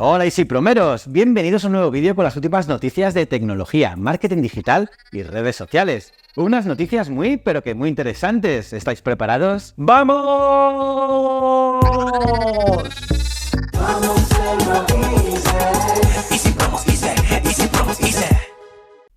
Hola Easypromeros, bienvenidos a un nuevo vídeo con las últimas noticias de tecnología, marketing digital y redes sociales. Unas noticias muy interesantes. ¿Estáis preparados? ¡Vamos!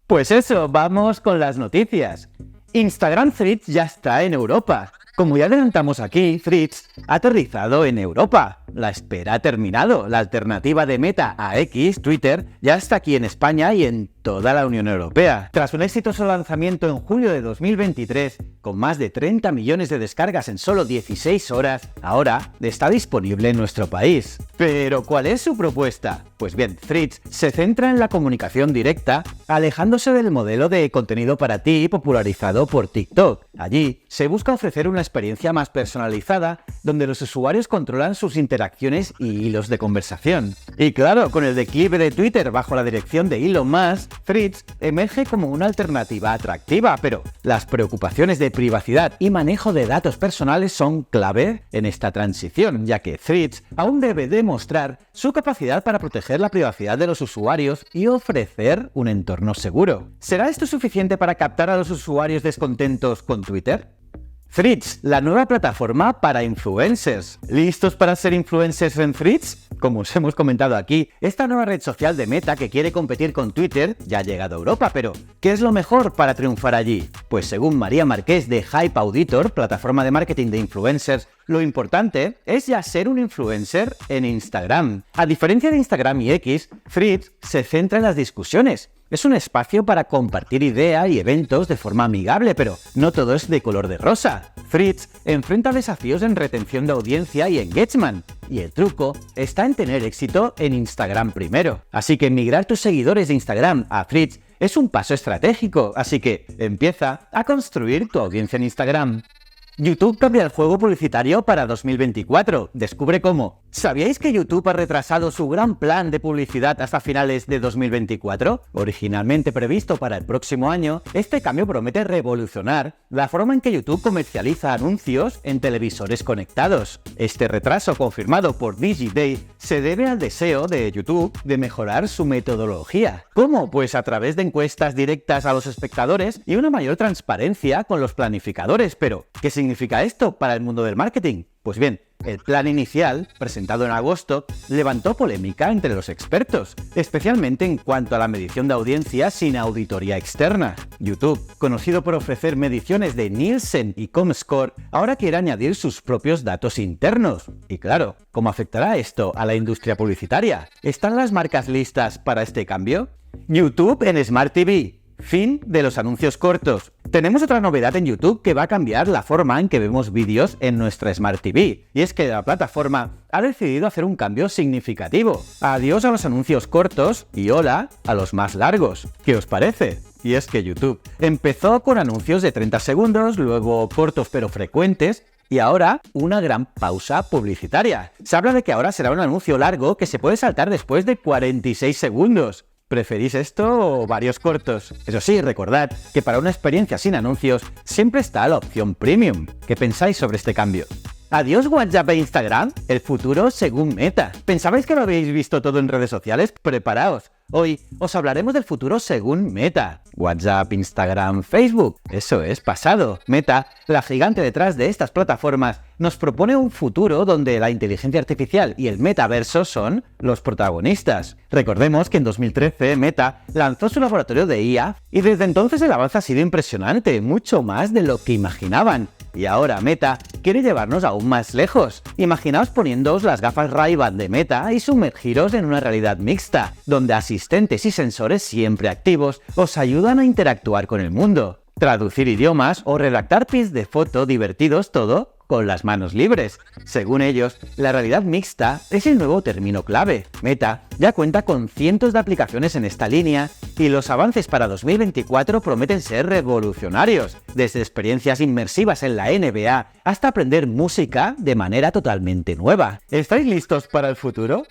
Pues eso, vamos con las noticias. Instagram Threads ya está en Europa. Como ya adelantamos aquí, Threads ha aterrizado en Europa. La espera ha terminado. La alternativa de Meta a X, Twitter, ya está aquí en España y en toda la Unión Europea. Tras un exitoso lanzamiento en julio de 2023, con más de 30 millones de descargas en solo 16 horas, ahora está disponible en nuestro país. ¿Pero cuál es su propuesta? Pues bien, Threads se centra en la comunicación directa, alejándose del modelo de contenido para ti popularizado por TikTok. Allí se busca ofrecer una experiencia más personalizada, donde los usuarios controlan sus interacciones y hilos de conversación. Y claro, con el declive de Twitter bajo la dirección de Elon Musk, Threads emerge como una alternativa atractiva, pero las preocupaciones de privacidad y manejo de datos personales son clave en esta transición, ya que Threads aún debe demostrar su capacidad para proteger la privacidad de los usuarios y ofrecer un entorno seguro. ¿Será esto suficiente para captar a los usuarios descontentos con Twitter? Threads, la nueva plataforma para influencers. ¿Listos para ser influencers en Threads? Como os hemos comentado aquí, esta nueva red social de Meta que quiere competir con Twitter ya ha llegado a Europa, pero ¿qué es lo mejor para triunfar allí? Pues según María Marqués de Hype Auditor, plataforma de marketing de influencers, lo importante es ya ser un influencer en Instagram. A diferencia de Instagram y X, Threads se centra en las discusiones. Es un espacio para compartir ideas y eventos de forma amigable, pero no todo es de color de rosa. Threads enfrenta desafíos en retención de audiencia y engagement, y el truco está en tener éxito en Instagram primero. Así que migrar tus seguidores de Instagram a Threads es un paso estratégico, así que empieza a construir tu audiencia en Instagram. YouTube cambia el juego publicitario para 2024. Descubre cómo. ¿Sabíais que YouTube ha retrasado su gran plan de publicidad hasta finales de 2024? Originalmente previsto para el próximo año, este cambio promete revolucionar la forma en que YouTube comercializa anuncios en televisores conectados. Este retraso, confirmado por Digiday, se debe al deseo de YouTube de mejorar su metodología. ¿Cómo? Pues a través de encuestas directas a los espectadores y una mayor transparencia con los planificadores. Pero, ¿qué significa esto para el mundo del marketing? Pues bien, el plan inicial, presentado en agosto, levantó polémica entre los expertos, especialmente en cuanto a la medición de audiencia sin auditoría externa. YouTube, conocido por ofrecer mediciones de Nielsen y Comscore, ahora quiere añadir sus propios datos internos. Y claro, ¿cómo afectará esto a la industria publicitaria? ¿Están las marcas listas para este cambio? YouTube en Smart TV. Fin de los anuncios cortos. Tenemos otra novedad en YouTube que va a cambiar la forma en que vemos vídeos en nuestra Smart TV, y es que la plataforma ha decidido hacer un cambio significativo. Adiós a los anuncios cortos y hola a los más largos. ¿Qué os parece? Y es que YouTube empezó con anuncios de 30 segundos, luego cortos pero frecuentes, y ahora una gran pausa publicitaria. Se habla de que ahora será un anuncio largo que se puede saltar después de 46 segundos. ¿Preferís esto o varios cortos? Eso sí, recordad que para una experiencia sin anuncios siempre está la opción Premium. ¿Qué pensáis sobre este cambio? ¿Adiós WhatsApp e Instagram? El futuro según Meta. ¿Pensabais que lo habéis visto todo en redes sociales? Preparaos. Hoy os hablaremos del futuro según Meta. WhatsApp, Instagram, Facebook. Eso es pasado. Meta, la gigante detrás de estas plataformas, nos propone un futuro donde la inteligencia artificial y el metaverso son los protagonistas. Recordemos que en 2013 Meta lanzó su laboratorio de IA y desde entonces el avance ha sido impresionante, mucho más de lo que imaginaban. Y ahora Meta quiere llevarnos aún más lejos. Imaginaos poniéndoos las gafas Ray-Ban de Meta y sumergiros en una realidad mixta, donde asistentes y sensores siempre activos os ayudan a interactuar con el mundo, traducir idiomas o redactar pics de foto divertidos, todo con las manos libres. Según ellos, la realidad mixta es el nuevo término clave. Meta ya cuenta con cientos de aplicaciones en esta línea y los avances para 2024 prometen ser revolucionarios, desde experiencias inmersivas en la NBA hasta aprender música de manera totalmente nueva. ¿Estáis listos para el futuro?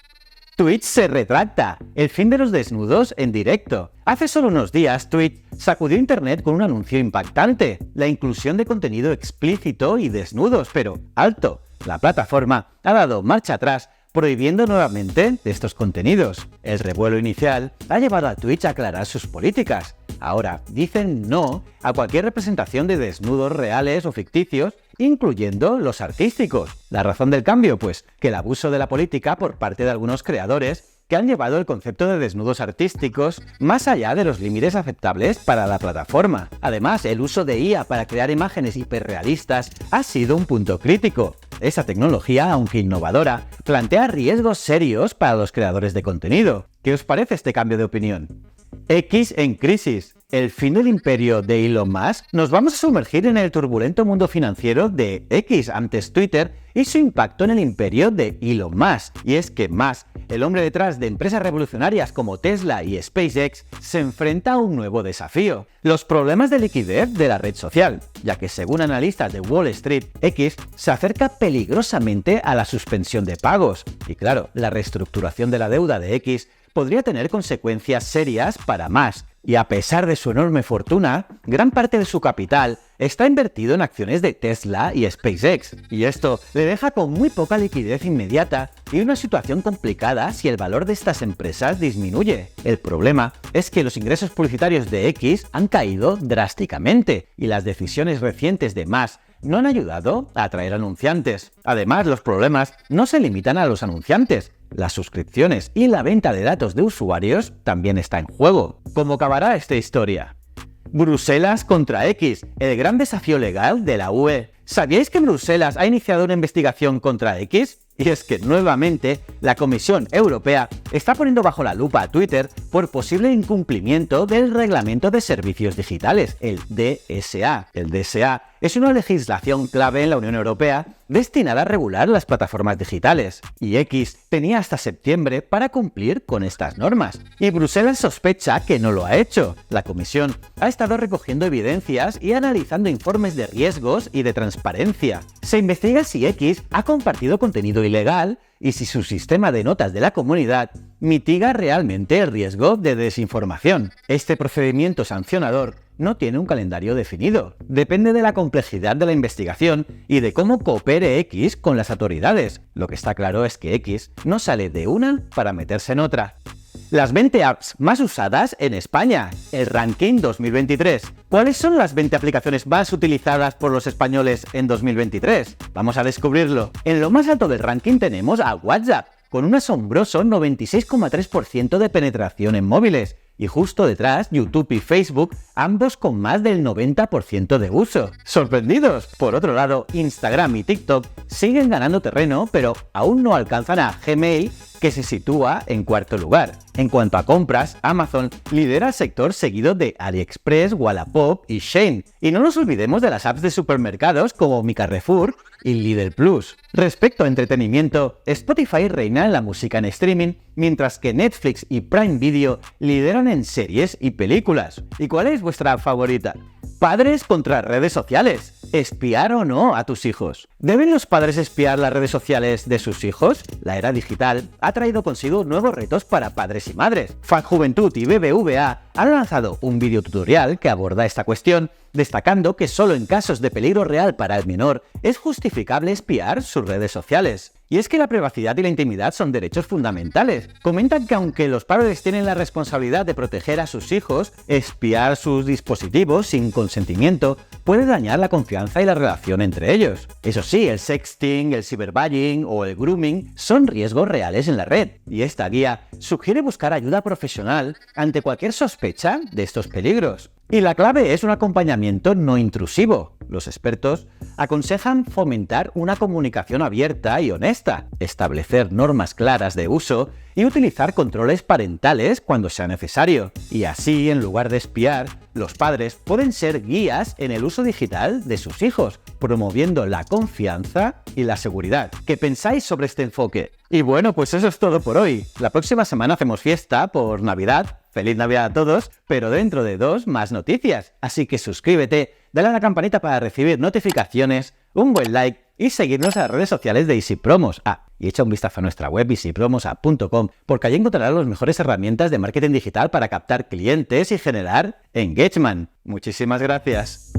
Twitch se retracta. El fin de los desnudos en directo. Hace solo unos días, Twitch sacudió internet con un anuncio impactante: la inclusión de contenido explícito y desnudos, pero alto. La plataforma ha dado marcha atrás prohibiendo nuevamente estos contenidos. El revuelo inicial ha llevado a Twitch a aclarar sus políticas. Ahora dicen no a cualquier representación de desnudos reales o ficticios, incluyendo los artísticos. ¿La razón del cambio? Pues que el abuso de la política por parte de algunos creadores que han llevado el concepto de desnudos artísticos más allá de los límites aceptables para la plataforma. Además, el uso de IA para crear imágenes hiperrealistas ha sido un punto crítico. Esa tecnología, aunque innovadora, plantea riesgos serios para los creadores de contenido. ¿Qué os parece este cambio de opinión? X en crisis. ¿El fin del imperio de Elon Musk? Nos vamos a sumergir en el turbulento mundo financiero de X, antes Twitter, y su impacto en el imperio de Elon Musk. Y es que Musk, el hombre detrás de empresas revolucionarias como Tesla y SpaceX, se enfrenta a un nuevo desafío: los problemas de liquidez de la red social, ya que según analistas de Wall Street, X se acerca peligrosamente a la suspensión de pagos. Y claro, la reestructuración de la deuda de X podría tener consecuencias serias para Musk. Y a pesar de su enorme fortuna, gran parte de su capital está invertido en acciones de Tesla y SpaceX. Y esto le deja con muy poca liquidez inmediata y una situación complicada si el valor de estas empresas disminuye. El problema es que los ingresos publicitarios de X han caído drásticamente y las decisiones recientes de Musk no han ayudado a atraer anunciantes. Además, los problemas no se limitan a los anunciantes. Las suscripciones y la venta de datos de usuarios también está en juego. ¿Cómo acabará esta historia? Bruselas contra X, el gran desafío legal de la UE. ¿Sabíais que Bruselas ha iniciado una investigación contra X? Y es que nuevamente la Comisión Europea está poniendo bajo la lupa a Twitter por posible incumplimiento del Reglamento de Servicios Digitales, el DSA. El DSA es una legislación clave en la Unión Europea destinada a regular las plataformas digitales, y X tenía hasta septiembre para cumplir con estas normas. Y Bruselas sospecha que no lo ha hecho. La Comisión ha estado recogiendo evidencias y analizando informes de riesgos y de transparencia. Se investiga si X ha compartido contenido ilegal y si su sistema de notas de la comunidad mitiga realmente el riesgo de desinformación. Este procedimiento sancionador no tiene un calendario definido. Depende de la complejidad de la investigación y de cómo coopere X con las autoridades. Lo que está claro es que X no sale de una para meterse en otra. Las 20 apps más usadas en España, el ranking 2023. ¿Cuáles son las 20 aplicaciones más utilizadas por los españoles en 2023? Vamos a descubrirlo. En lo más alto del ranking tenemos a WhatsApp, con un asombroso 96,3% de penetración en móviles. Y justo detrás, YouTube y Facebook, ambos con más del 90% de uso. ¿Sorprendidos? Por otro lado, Instagram y TikTok siguen ganando terreno, pero aún no alcanzan a Gmail, que se sitúa en cuarto lugar. En cuanto a compras, Amazon lidera el sector seguido de AliExpress, Wallapop y Shein. Y no nos olvidemos de las apps de supermercados como Mi Carrefour y Lidl Plus. Respecto a entretenimiento, Spotify reina en la música en streaming, mientras que Netflix y Prime Video lideran en series y películas. ¿Y cuál es vuestra app favorita? Padres contra redes sociales. ¿Espiar o no a tus hijos? ¿Deben los padres espiar las redes sociales de sus hijos? La era digital ha traído consigo nuevos retos para padres y madres. FanJuventud y BBVA han lanzado un videotutorial que aborda esta cuestión, destacando que solo en casos de peligro real para el menor es justificable espiar sus redes sociales. Y es que la privacidad y la intimidad son derechos fundamentales. Comentan que aunque los padres tienen la responsabilidad de proteger a sus hijos, espiar sus dispositivos sin consentimiento puede dañar la confianza y la relación entre ellos. Eso sí, el sexting, el cyberbullying o el grooming son riesgos reales en la red, y esta guía sugiere buscar ayuda profesional ante cualquier sospecha de estos peligros. Y la clave es un acompañamiento no intrusivo. Los expertos aconsejan fomentar una comunicación abierta y honesta, establecer normas claras de uso y utilizar controles parentales cuando sea necesario. Y así, en lugar de espiar, los padres pueden ser guías en el uso digital de sus hijos, promoviendo la confianza y la seguridad. ¿Qué pensáis sobre este enfoque? Y bueno, pues eso es todo por hoy. La próxima semana hacemos fiesta por Navidad. ¡Feliz Navidad a todos! Pero dentro de 2 más noticias. Así que suscríbete, dale a la campanita para recibir notificaciones, un buen like y seguirnos en las redes sociales de Easy Promos. Y echa un vistazo a nuestra web easypromos.com, porque allí encontrarás las mejores herramientas de marketing digital para captar clientes y generar engagement. Muchísimas gracias.